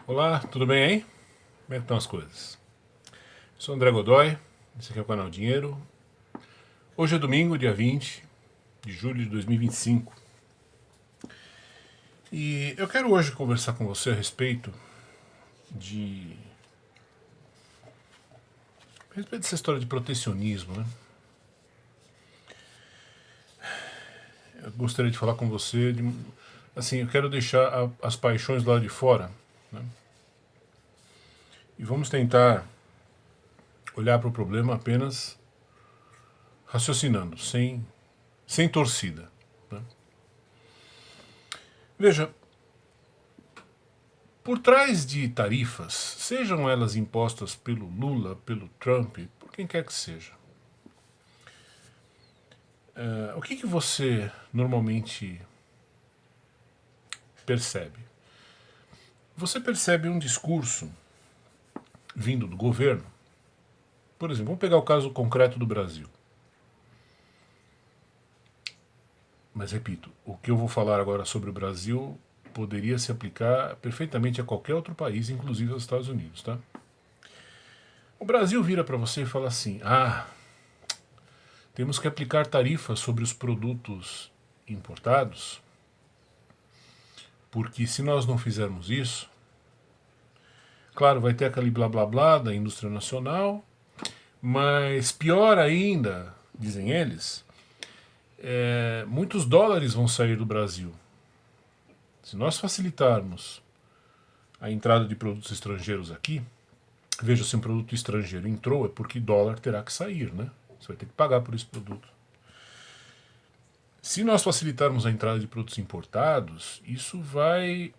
Olá, tudo bem aí? Como é que estão as coisas? Sou André Godoy, esse aqui é o canal Dinheiro. Hoje é domingo, dia 20 de julho de 2025. E eu quero hoje conversar com você a respeito de... A respeito dessa história de protecionismo, né? Eu gostaria de falar com você de... Assim, eu quero deixar as paixões lá de fora, né? E vamos tentar olhar para o problema apenas raciocinando, sem torcida, né? Veja, por trás de tarifas, sejam elas impostas pelo Lula, pelo Trump, por quem quer que seja, o que você normalmente percebe? Você percebe um discurso vindo do governo. Por exemplo, vamos pegar o caso concreto do Brasil. Mas repito, o que eu vou falar agora sobre o Brasil poderia se aplicar perfeitamente a qualquer outro país, inclusive aos Estados Unidos, tá? O Brasil vira para você e fala assim: temos que aplicar tarifas sobre os produtos importados, porque se nós não fizermos isso, claro, vai ter aquele blá blá blá da indústria nacional, mas pior ainda, dizem eles, muitos dólares vão sair do Brasil. Se nós facilitarmos a entrada de produtos estrangeiros aqui, veja, se um produto estrangeiro entrou, é porque dólar terá que sair, né? Você vai ter que pagar por esse produto. Se nós facilitarmos a entrada de produtos importados, isso vai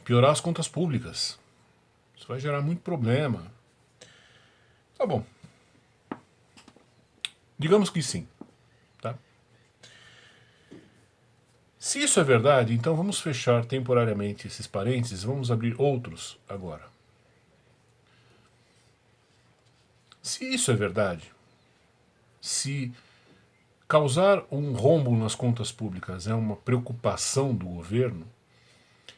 piorar as contas públicas. Isso vai gerar muito problema. Tá bom. Digamos que sim. Tá? Se isso é verdade, então vamos fechar temporariamente esses parênteses, vamos abrir outros agora. Se isso é verdade, se causar um rombo nas contas públicas é uma preocupação do governo,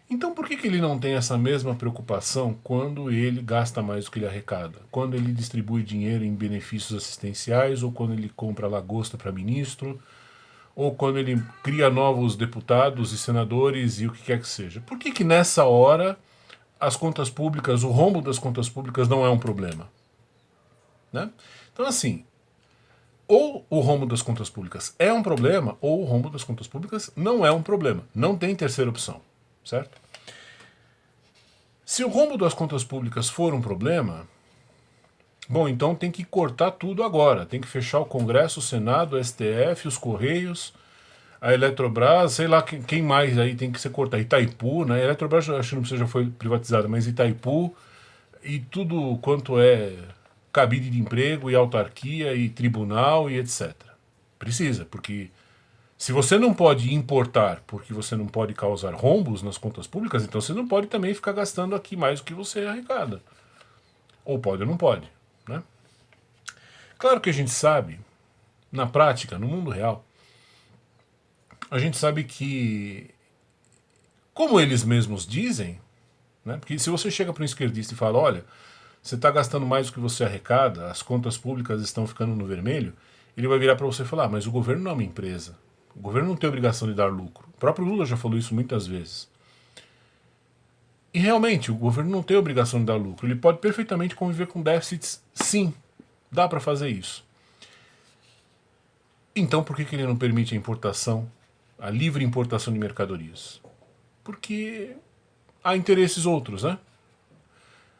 então por que ele não tem essa mesma preocupação quando ele gasta mais do que ele arrecada? Quando ele distribui dinheiro em benefícios assistenciais, ou quando ele compra lagosta para ministro, ou quando ele cria novos deputados e senadores e o que quer que seja? Por que nessa hora as contas públicas, o rombo das contas públicas não é um problema? Né? Então assim, ou o rombo das contas públicas é um problema, ou o rombo das contas públicas não é um problema. Não tem terceira opção, certo? Se o rombo das contas públicas for um problema, bom, então tem que cortar tudo agora. Tem que fechar o Congresso, o Senado, o STF, os Correios, a Eletrobras, sei lá quem mais aí tem que ser cortado. Itaipu, né? A Eletrobras acho que não precisa, já foi privatizada, mas Itaipu e tudo quanto é cabide de emprego e autarquia e tribunal e etc. Precisa, porque se você não pode importar porque você não pode causar rombos nas contas públicas, então você não pode também ficar gastando aqui mais do que você arrecada. Ou pode ou não pode, né? Claro que a gente sabe, na prática, no mundo real, a gente sabe que, como eles mesmos dizem, né? Porque se você chega para um esquerdista e fala, olha, você está gastando mais do que você arrecada, as contas públicas estão ficando no vermelho, ele vai virar para você e falar, mas o governo não é uma empresa. O governo não tem obrigação de dar lucro. O próprio Lula já falou isso muitas vezes. E realmente, o governo não tem obrigação de dar lucro. Ele pode perfeitamente conviver com déficits, sim. Dá para fazer isso. Então por que ele não permite a importação, a livre importação de mercadorias? Porque há interesses outros, né?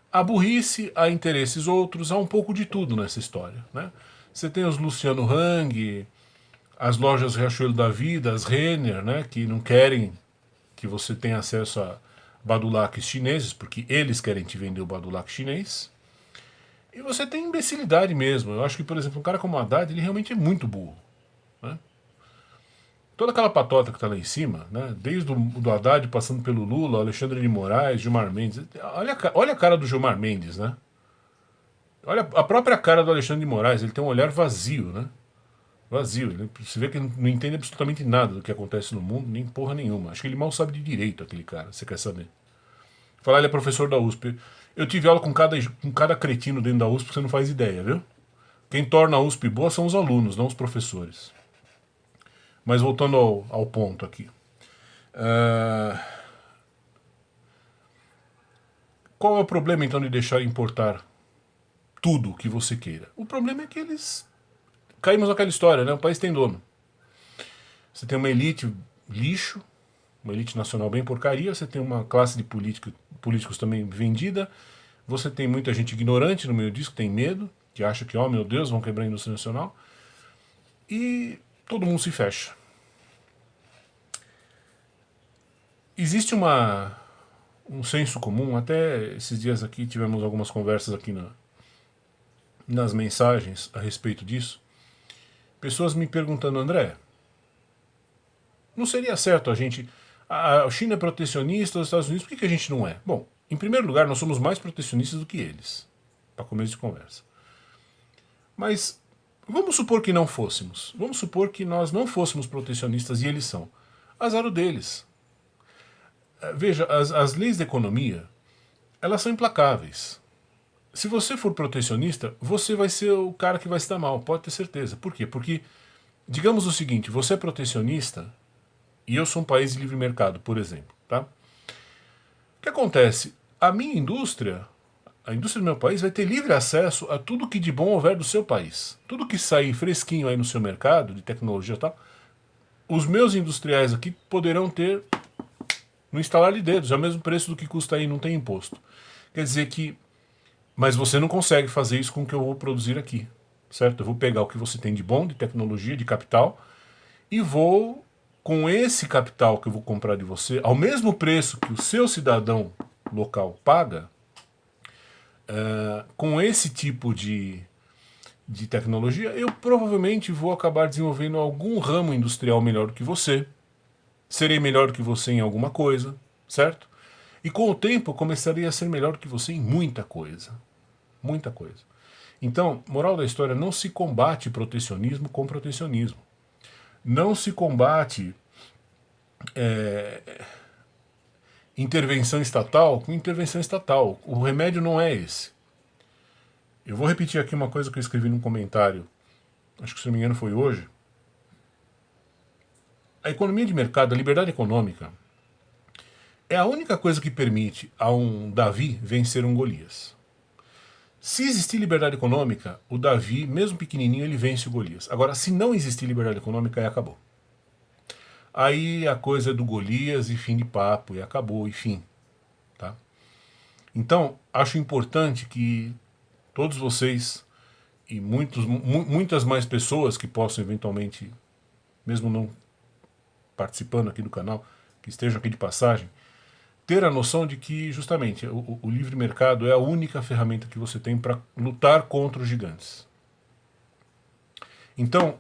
Há burrice, há interesses outros, há um pouco de tudo nessa história, né? Você tem os Luciano Hang, as lojas Riachuelo da Vida, as Renner, né, que não querem que você tenha acesso a badulaques chineses, porque eles querem te vender o badulaque chinês. E você tem imbecilidade mesmo. Eu acho que, por exemplo, um cara como o Haddad, ele realmente é muito burro. Né? Toda aquela patota que está lá em cima, né, desde o do Haddad, passando pelo Lula, Alexandre de Moraes, Gilmar Mendes. Olha a cara do Gilmar Mendes, né? Olha a própria cara do Alexandre de Moraes, ele tem um olhar vazio, né? Vazio. Você vê que ele não entende absolutamente nada do que acontece no mundo, nem porra nenhuma. Acho que ele mal sabe de direito, aquele cara, você quer saber. Falar, ele é professor da USP. Eu tive aula com cada cretino dentro da USP, você não faz ideia, viu? Quem torna a USP boa são os alunos, não os professores. Mas voltando ao ponto aqui. Qual é o problema, então, de deixar importar tudo que você queira? O problema é que eles... Caímos naquela história, né? O país tem dono. Você tem uma elite lixo, uma elite nacional bem porcaria, você tem uma classe de políticos também vendida, você tem muita gente ignorante no meio disso, que tem medo, que acha que, oh meu Deus, vão quebrar a indústria nacional, e todo mundo se fecha. Existe um senso comum, até esses dias aqui tivemos algumas conversas aqui nas mensagens a respeito disso, pessoas me perguntando, André, não seria certo a gente... A China é protecionista, os Estados Unidos, por que a gente não é? Bom, em primeiro lugar, nós somos mais protecionistas do que eles, para começo de conversa. Mas vamos supor que não fôssemos. Vamos supor que nós não fôssemos protecionistas e eles são. Azar o deles. Veja, as leis da economia, elas são implacáveis. Se você for protecionista, você vai ser o cara que vai se dar mal, pode ter certeza. Por quê? Porque, digamos o seguinte, você é protecionista e eu sou um país de livre mercado, por exemplo. Tá? O que acontece? A minha indústria, a indústria do meu país, vai ter livre acesso a tudo que de bom houver do seu país. Tudo que sair fresquinho aí no seu mercado, de tecnologia e tal, os meus industriais aqui poderão ter no instalar de dedos, é o mesmo preço do que custa aí, não tem imposto. Quer dizer que... Mas você não consegue fazer isso com o que eu vou produzir aqui, certo? Eu vou pegar o que você tem de bom, de tecnologia, de capital, e vou... com esse capital que eu vou comprar de você, ao mesmo preço que o seu cidadão local paga, com esse tipo de tecnologia, eu provavelmente vou acabar desenvolvendo algum ramo industrial melhor do que você, serei melhor do que você em alguma coisa, certo? E com o tempo eu começaria a ser melhor do que você em muita coisa. Muita coisa. Então, moral da história, não se combate protecionismo com protecionismo. Não se combate intervenção estatal com intervenção estatal. O remédio não é esse. Eu vou repetir aqui uma coisa que eu escrevi num comentário, acho que se não me engano foi hoje. A economia de mercado, a liberdade econômica, é a única coisa que permite a um Davi vencer um Golias. Se existir liberdade econômica, o Davi, mesmo pequenininho, ele vence o Golias. Agora, se não existir liberdade econômica, aí acabou. Aí a coisa é do Golias e fim de papo, e acabou, e fim. Tá? Então, acho importante que todos vocês e muitas mais pessoas que possam eventualmente, mesmo não participando aqui do canal, que estejam aqui de passagem, ter a noção de que, justamente, o livre mercado é a única ferramenta que você tem para lutar contra os gigantes. Então,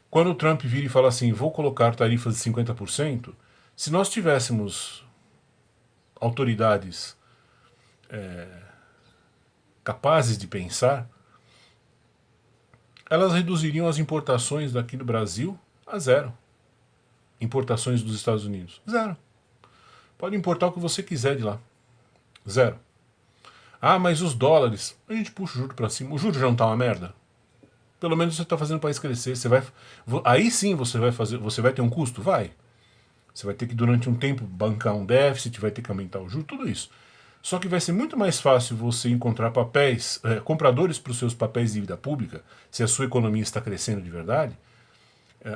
quando o Trump vira e fala assim, vou colocar tarifas de 50%, se nós tivéssemos autoridades capazes de pensar, elas reduziriam as importações daqui do Brasil a zero. Importações dos Estados Unidos, zero. Pode importar o que você quiser de lá. Zero. Ah, mas os dólares, a gente puxa o juro para cima. O juro já não tá uma merda? Pelo menos você está fazendo o país crescer. Aí sim você vai ter um custo? Vai. Você vai ter que durante um tempo bancar um déficit, vai ter que aumentar o juro, tudo isso. Só que vai ser muito mais fácil você encontrar compradores para os seus papéis de dívida pública, se a sua economia está crescendo de verdade,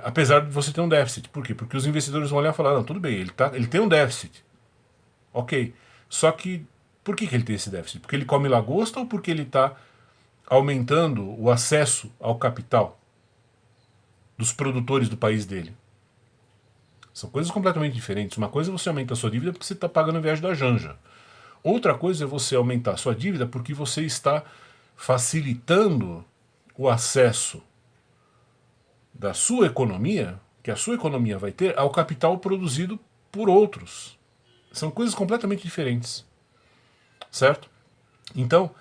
apesar de você ter um déficit. Por quê? Porque os investidores vão olhar e falar, não, tudo bem, ele tem um déficit. Ok. Só que, por que ele tem esse déficit? Porque ele come lagosta ou porque ele está aumentando o acesso ao capital dos produtores do país dele? São coisas completamente diferentes. Uma coisa é você aumentar a sua dívida porque você está pagando a viagem da Janja. Outra coisa é você aumentar a sua dívida porque você está facilitando o acesso da sua economia, que a sua economia vai ter, ao capital produzido por outros. São coisas completamente diferentes. Certo? Então,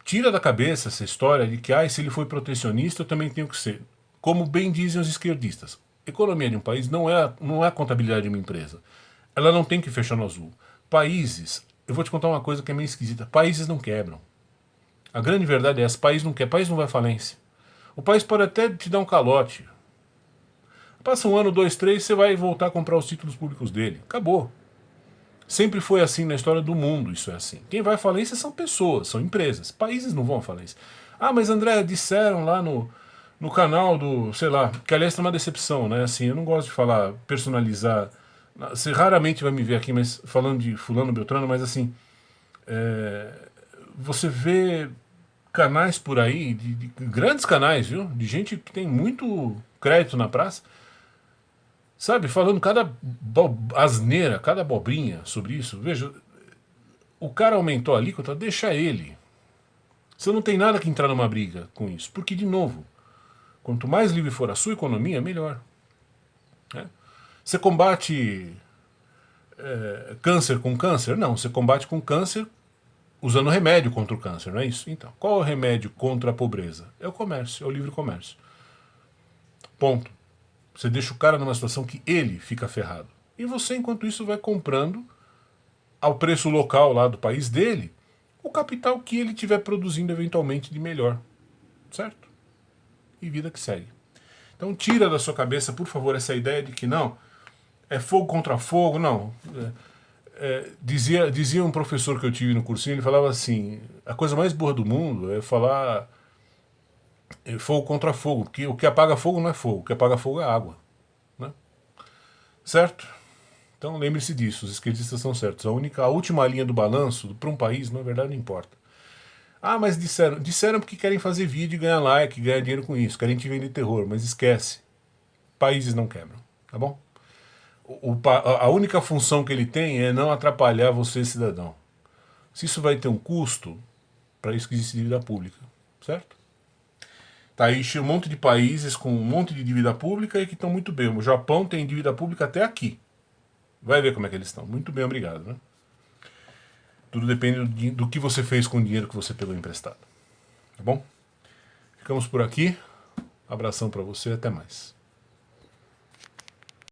tira da cabeça essa história de que se ele foi protecionista, eu também tenho que ser. Como bem dizem os esquerdistas, a economia de um país não é a contabilidade de uma empresa. Ela não tem que fechar no azul. Países eu vou te contar uma coisa que é meio esquisita. Países não quebram. A grande verdade é essa, país não quebra, país não vai à falência. O país pode até te dar um calote. Passa um ano, dois, três, você vai voltar a comprar os títulos públicos dele. Acabou. Sempre foi assim na história do mundo, isso é assim. Quem vai à falência são pessoas, são empresas. Países não vão à falência. Ah, mas André, disseram lá no canal do, sei lá, que aliás é uma decepção, né? Assim, eu não gosto de falar, personalizar. Você raramente vai me ver aqui, mas falando de fulano, beltrano, mas assim, você vê canais por aí, de grandes canais, viu? De gente que tem muito crédito na praça, sabe? Falando cada asneira, cada abobrinha sobre isso. Veja, o cara aumentou a alíquota, deixa ele. Você não tem nada que entrar numa briga com isso. Porque, de novo, quanto mais livre for a sua economia, melhor. Né? Você combate câncer com câncer? Não, você combate com câncer usando remédio contra o câncer, não é isso? Então, qual é o remédio contra a pobreza? É o comércio, é o livre comércio. Ponto. Você deixa o cara numa situação que ele fica ferrado. E você, enquanto isso, vai comprando ao preço local lá do país dele o capital que ele estiver produzindo eventualmente de melhor. Certo? E vida que segue. Então tira da sua cabeça, por favor, essa ideia de que não, é fogo contra fogo, não. Dizia um professor que eu tive no cursinho, ele falava assim, a coisa mais burra do mundo é falar fogo contra fogo, porque o que apaga fogo não é fogo, o que apaga fogo é água. Né? Certo? Então lembre-se disso, os esquerdistas são certos. A última linha do balanço, para um país, na verdade, não importa. Ah, mas disseram porque querem fazer vídeo e ganhar like, ganhar dinheiro com isso, querem te vender terror, mas esquece. Países não quebram, tá bom? A única função que ele tem é não atrapalhar você, cidadão. Se isso vai ter um custo, para isso que existe dívida pública, certo? Tá aí um monte de países com um monte de dívida pública e que estão muito bem. O Japão tem dívida pública até aqui. Vai ver como é que eles estão. Muito bem, obrigado. Né? Tudo depende do que você fez com o dinheiro que você pegou emprestado. Tá bom? Ficamos por aqui. Abração para você, até mais.